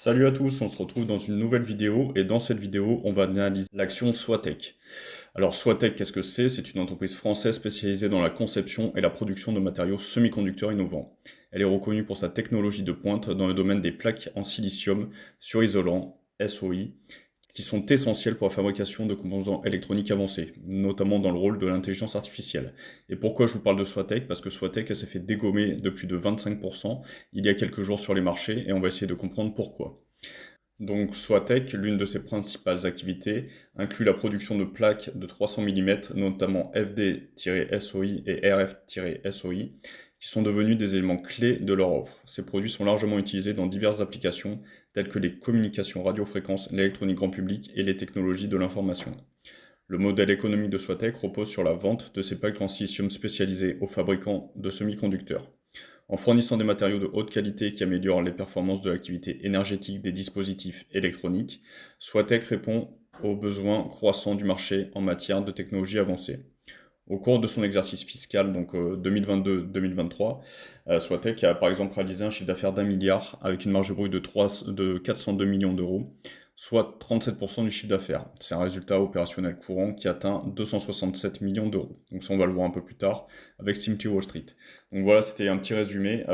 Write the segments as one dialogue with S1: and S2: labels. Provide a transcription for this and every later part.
S1: Salut à tous, on se retrouve dans une nouvelle vidéo et dans cette vidéo, on va analyser l'action Soitec. Alors Soitec, qu'est-ce que c'est? C'est une entreprise française spécialisée dans la conception et la production de matériaux semi-conducteurs innovants. Elle est reconnue pour sa technologie de pointe dans le domaine des plaques en silicium surisolant, SOI, qui sont essentielles pour la fabrication de composants électroniques avancés, notamment dans le rôle de l'intelligence artificielle. Et pourquoi je vous parle de Soitec? Parce que Soitec, elle s'est fait dégommer de plus de 25% il y a quelques jours sur les marchés et on va essayer de comprendre pourquoi. Donc Soitec, l'une de ses principales activités, inclut la production de plaques de 300 mm, notamment FD-SOI et RF-SOI, qui sont devenus des éléments clés de leur offre. Ces produits sont largement utilisés dans diverses applications, telles que les communications radiofréquences, l'électronique grand public et les technologies de l'information. Le modèle économique de Soitec repose sur la vente de ces plaques en silicium spécialisées aux fabricants de semi-conducteurs. En fournissant des matériaux de haute qualité qui améliorent les performances de l'activité énergétique des dispositifs électroniques, Soitec répond aux besoins croissants du marché en matière de technologies avancées. Au cours de son exercice fiscal, donc 2022-2023, Soitec a par exemple réalisé un chiffre d'affaires d'1 milliard avec une marge brute de 402 millions d'euros, soit 37% du chiffre d'affaires. C'est un résultat opérationnel courant qui atteint 267 millions d'euros. Donc ça, on va le voir un peu plus tard avec Simply Wall Street. Donc voilà, c'était un petit résumé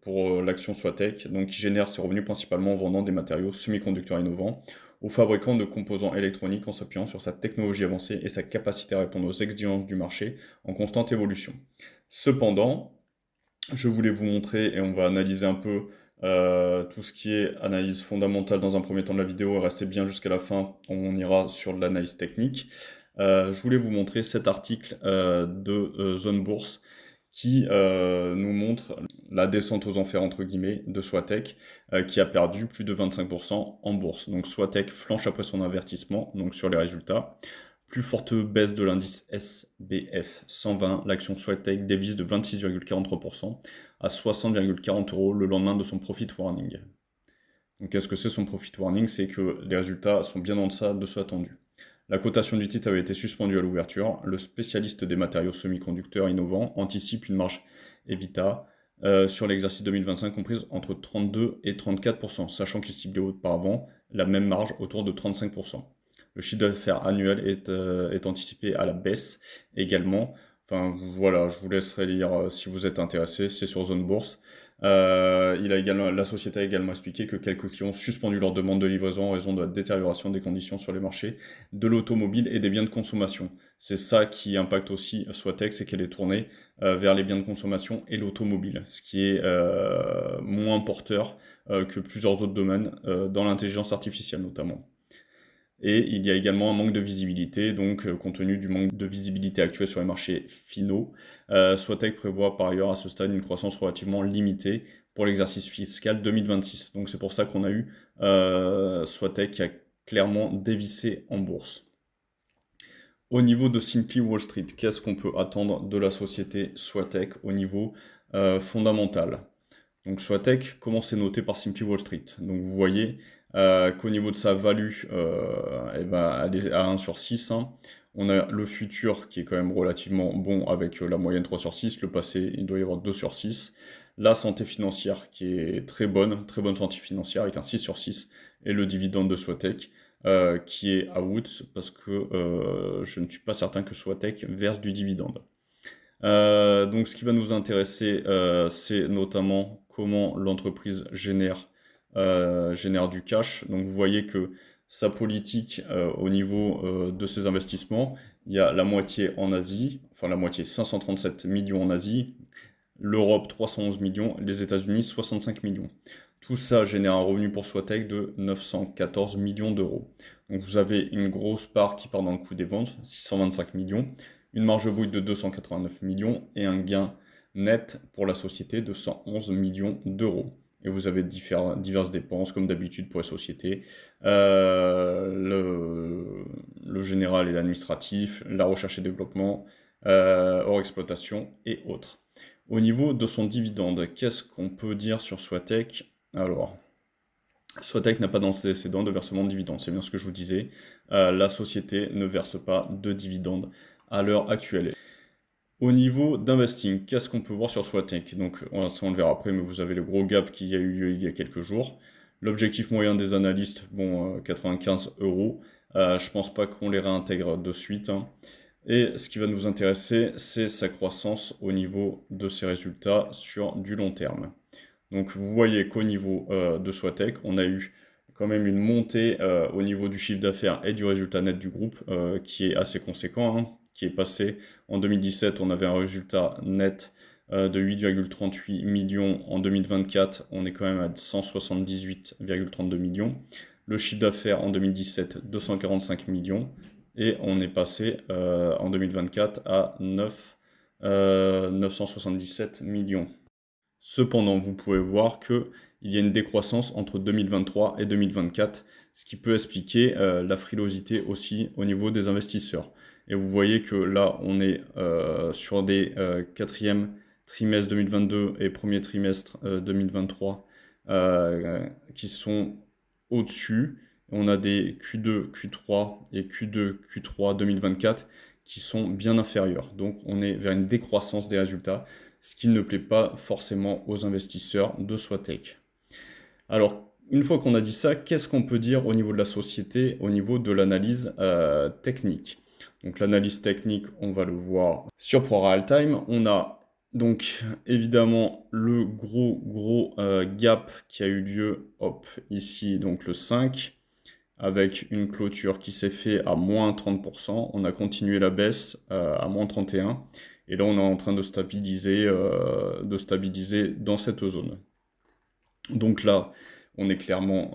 S1: pour l'action Soitec, donc qui génère ses revenus principalement en vendant des matériaux semi-conducteurs innovants aux fabricants de composants électroniques en s'appuyant sur sa technologie avancée et sa capacité à répondre aux exigences du marché en constante évolution. Cependant, je voulais vous montrer, et on va analyser un peu tout ce qui est analyse fondamentale dans un premier temps de la vidéo, et restez bien jusqu'à la fin, on ira sur de l'analyse technique. Je voulais vous montrer cet article de Zone Bourse qui nous montre la descente aux enfers entre guillemets de Soitec qui a perdu plus de 25% en bourse. Donc Soitec flanche après son avertissement, donc sur les résultats. Plus forte baisse de l'indice SBF 120, l'action Soitec dévisse de 26,43% à 60,40 euros le lendemain de son profit warning. Donc qu'est-ce que c'est son profit warning? C'est que les résultats sont bien en deçà de ce attendu. La cotation du titre avait été suspendue à l'ouverture. Le spécialiste des matériaux semi-conducteurs innovants anticipe une marge EBITDA sur l'exercice 2025 comprise entre 32 et 34%, sachant qu'il ciblait auparavant la même marge autour de 35%. Le chiffre d'affaires annuel est anticipé à la baisse également. Enfin voilà, je vous laisserai lire si vous êtes intéressé, c'est sur Zone Bourse. La société a également expliqué que quelques clients ont suspendu leur demande de livraison en raison de la détérioration des conditions sur les marchés de l'automobile et des biens de consommation. C'est ça qui impacte aussi Soitec, c'est qu'elle est tournée vers les biens de consommation et l'automobile, ce qui est moins porteur que plusieurs autres domaines, dans l'intelligence artificielle notamment. Et il y a également un manque de visibilité, donc compte tenu du manque de visibilité actuel sur les marchés finaux, Soitec prévoit par ailleurs à ce stade une croissance relativement limitée pour l'exercice fiscal 2026. Donc c'est pour ça qu'on a eu Soitec qui a clairement dévissé en bourse. Au niveau de Simply Wall Street, qu'est-ce qu'on peut attendre de la société Soitec au niveau fondamental? Donc Soitec, comment c'est noté par Simply Wall Street? Donc vous voyez qu'au niveau de sa value, eh ben, elle est à 1 sur 6. Hein. On a le futur qui est quand même relativement bon avec la moyenne 3 sur 6. Le passé, il doit y avoir 2 sur 6. La santé financière qui est très bonne santé financière avec un 6 sur 6. Et le dividende de Soitec qui est out parce que je ne suis pas certain que Soitec verse du dividende. Donc ce qui va nous intéresser, c'est notamment comment l'entreprise génère du cash. Donc vous voyez que sa politique au niveau de ses investissements, il y a la moitié en Asie, enfin la moitié 537 millions en Asie, l'Europe 311 millions, les États-Unis 65 millions. Tout ça génère un revenu pour Soitec de 914 millions d'euros. Donc vous avez une grosse part qui part dans le coût des ventes, 625 millions, une marge brute de 289 millions et un gain net pour la société de 111 millions d'euros. Et vous avez diverses dépenses, comme d'habitude pour la société, le général et l'administratif, la recherche et développement, hors exploitation et autres. Au niveau de son dividende, qu'est-ce qu'on peut dire sur Soitec? Alors, Soitec n'a pas d'antécédent de versement de dividendes, c'est bien ce que je vous disais. La société ne verse pas de dividendes à l'heure actuelle. Au niveau d'investing, qu'est-ce qu'on peut voir sur Soitec? Donc, ça on le verra après, mais vous avez le gros gap qui a eu lieu il y a quelques jours. L'objectif moyen des analystes, bon, 95 euros. Je pense pas qu'on les réintègre de suite, hein. Et ce qui va nous intéresser, c'est sa croissance au niveau de ses résultats sur du long terme. Donc vous voyez qu'au niveau de Swatech, on a eu quand même une montée au niveau du chiffre d'affaires et du résultat net du groupe qui est assez conséquent, hein, qui est passé en 2017, on avait un résultat net de 8,38 millions. En 2024, on est quand même à 178,32 millions. Le chiffre d'affaires en 2017, 245 millions. Et on est passé en 2024 à 977 millions. Cependant, vous pouvez voir qu'il y a une décroissance entre 2023 et 2024, ce qui peut expliquer la frilosité aussi au niveau des investisseurs. Et vous voyez que là, on est sur des quatrièmes trimestres 2022 et premier trimestre 2023 qui sont au-dessus. On a des Q2, Q3 et Q2, Q3 2024 qui sont bien inférieurs. Donc on est vers une décroissance des résultats, ce qui ne plaît pas forcément aux investisseurs de Swatech. Alors, une fois qu'on a dit ça, qu'est-ce qu'on peut dire au niveau de la société, au niveau de l'analyse technique? Donc l'analyse technique, on va le voir sur ProRealTime. On a donc évidemment le gros gap qui a eu lieu, hop, ici, donc le 5, avec une clôture qui s'est fait à moins 30%. On a continué la baisse à moins 31%. Et là, on est en train de stabiliser dans cette zone. Donc là, on est clairement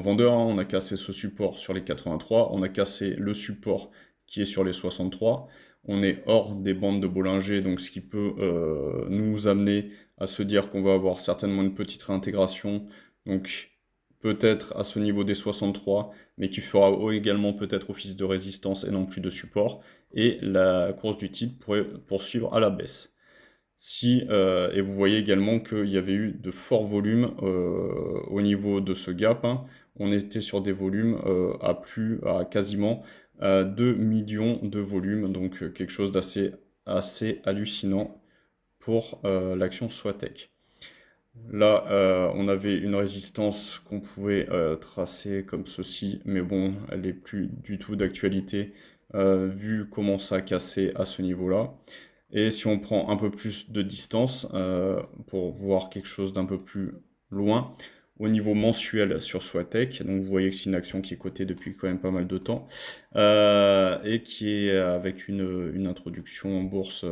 S1: vendeur, hein. On a cassé ce support sur les 83, on a cassé le support qui est sur les 63. On est hors des bandes de Bollinger, donc ce qui peut nous amener à se dire qu'on va avoir certainement une petite réintégration. Donc peut-être à ce niveau des 63, mais qui fera également peut-être office de résistance et non plus de support. Et la course du titre pourrait poursuivre à la baisse. Et vous voyez également qu'il y avait eu de forts volumes au niveau de ce gap, hein. On était sur des volumes à quasiment 2 millions de volumes, donc quelque chose assez hallucinant pour l'action Swatech. Là, on avait une résistance qu'on pouvait tracer comme ceci, mais bon, elle n'est plus du tout d'actualité vu comment ça a cassé à ce niveau-là. Et si on prend un peu plus de distance pour voir quelque chose d'un peu plus loin, au niveau mensuel sur Swatech, donc vous voyez que c'est une action qui est cotée depuis quand même pas mal de temps et qui est avec une introduction en bourse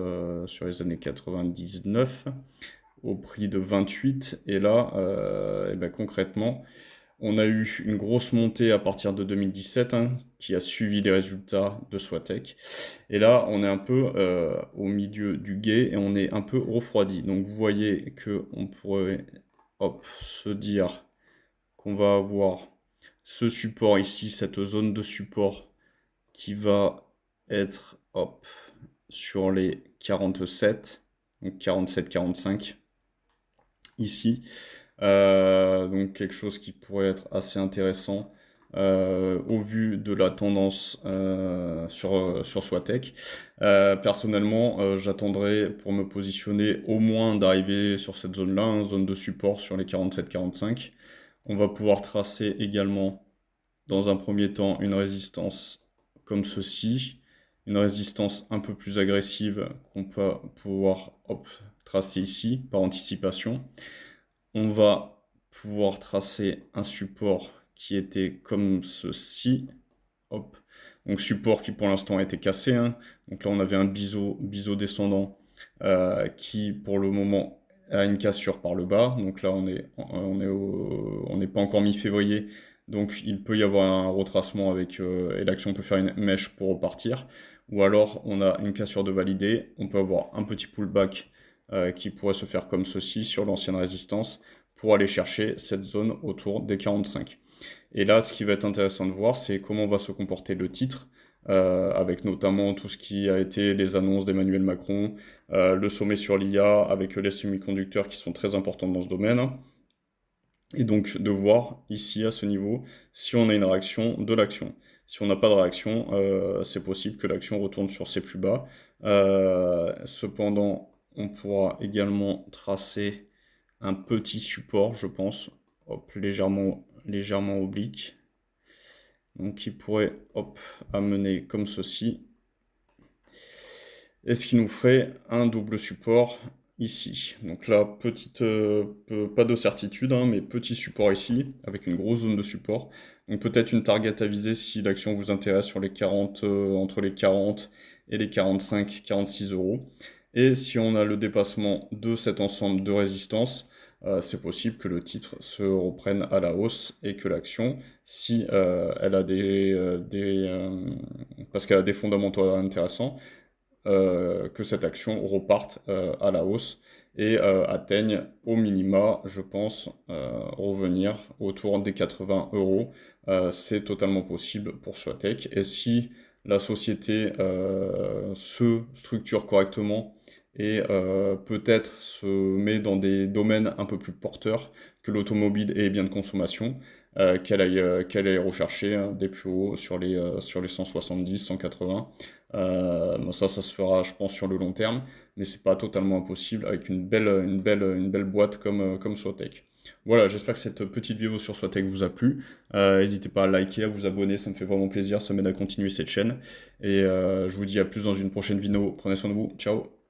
S1: sur les années 99 au prix de 28. Et là, et ben concrètement, on a eu une grosse montée à partir de 2017 hein, qui a suivi les résultats de Swatech. Et là, on est un peu au milieu du gué et on est un peu refroidi. Donc vous voyez qu'on pourrait se dire qu'on va avoir ce support ici, cette zone de support qui va être sur les 47, donc 47-45 ici. Donc quelque chose qui pourrait être assez intéressant au vu de la tendance sur Swatech. Personnellement, j'attendrai pour me positionner au moins d'arriver sur cette zone-là, hein, zone de support sur les 47-45. On va pouvoir tracer également dans un premier temps une résistance comme ceci, une résistance un peu plus agressive qu'on peut pouvoir tracer ici par anticipation. On va pouvoir tracer un support qui était comme ceci. Hop. Donc support qui pour l'instant a été cassé, hein. Donc là on avait un biseau descendant qui pour le moment a une cassure par le bas. Donc là on n'est pas encore mi-février. Donc il peut y avoir un retracement et l'action peut faire une mèche pour repartir. Ou alors on a une cassure de validé. On peut avoir un petit pullback qui pourrait se faire comme ceci sur l'ancienne résistance pour aller chercher cette zone autour des 45. Et là, ce qui va être intéressant de voir, c'est comment va se comporter le titre, avec notamment tout ce qui a été les annonces d'Emmanuel Macron, le sommet sur l'IA, avec les semi-conducteurs qui sont très importants dans ce domaine. Et donc de voir ici, à ce niveau, si on a une réaction de l'action. Si on n'a pas de réaction, c'est possible que l'action retourne sur ses plus bas. Cependant, on pourra également tracer un petit support, je pense, hop, légèrement oblique. Donc qui pourrait, hop, amener comme ceci. Et ce qui nous ferait un double support ici. Donc là, pas de certitude, hein, mais petit support ici, avec une grosse zone de support. Donc peut-être une target à viser si l'action vous intéresse sur les 40, entre les 40 et les 45-46 euros. Et si on a le dépassement de cet ensemble de résistances, c'est possible que le titre se reprenne à la hausse et que l'action, si elle a parce qu'elle a des fondamentaux intéressants, que cette action reparte à la hausse et atteigne au minima, je pense, revenir autour des 80 euros. C'est totalement possible pour Swatech. Et si la société se structure correctement et peut-être se met dans des domaines un peu plus porteurs que l'automobile et les biens de consommation, qu'elle aille rechercher hein, des plus hauts sur les 170, 180. Bon, ça se fera, je pense, sur le long terme, mais c'est pas totalement impossible avec une belle boîte comme Swatech. Voilà, j'espère que cette petite vidéo sur Swatech vous a plu. N'hésitez pas à liker, à vous abonner, ça me fait vraiment plaisir, ça m'aide à continuer cette chaîne. Et je vous dis à plus dans une prochaine vidéo. Prenez soin de vous, ciao!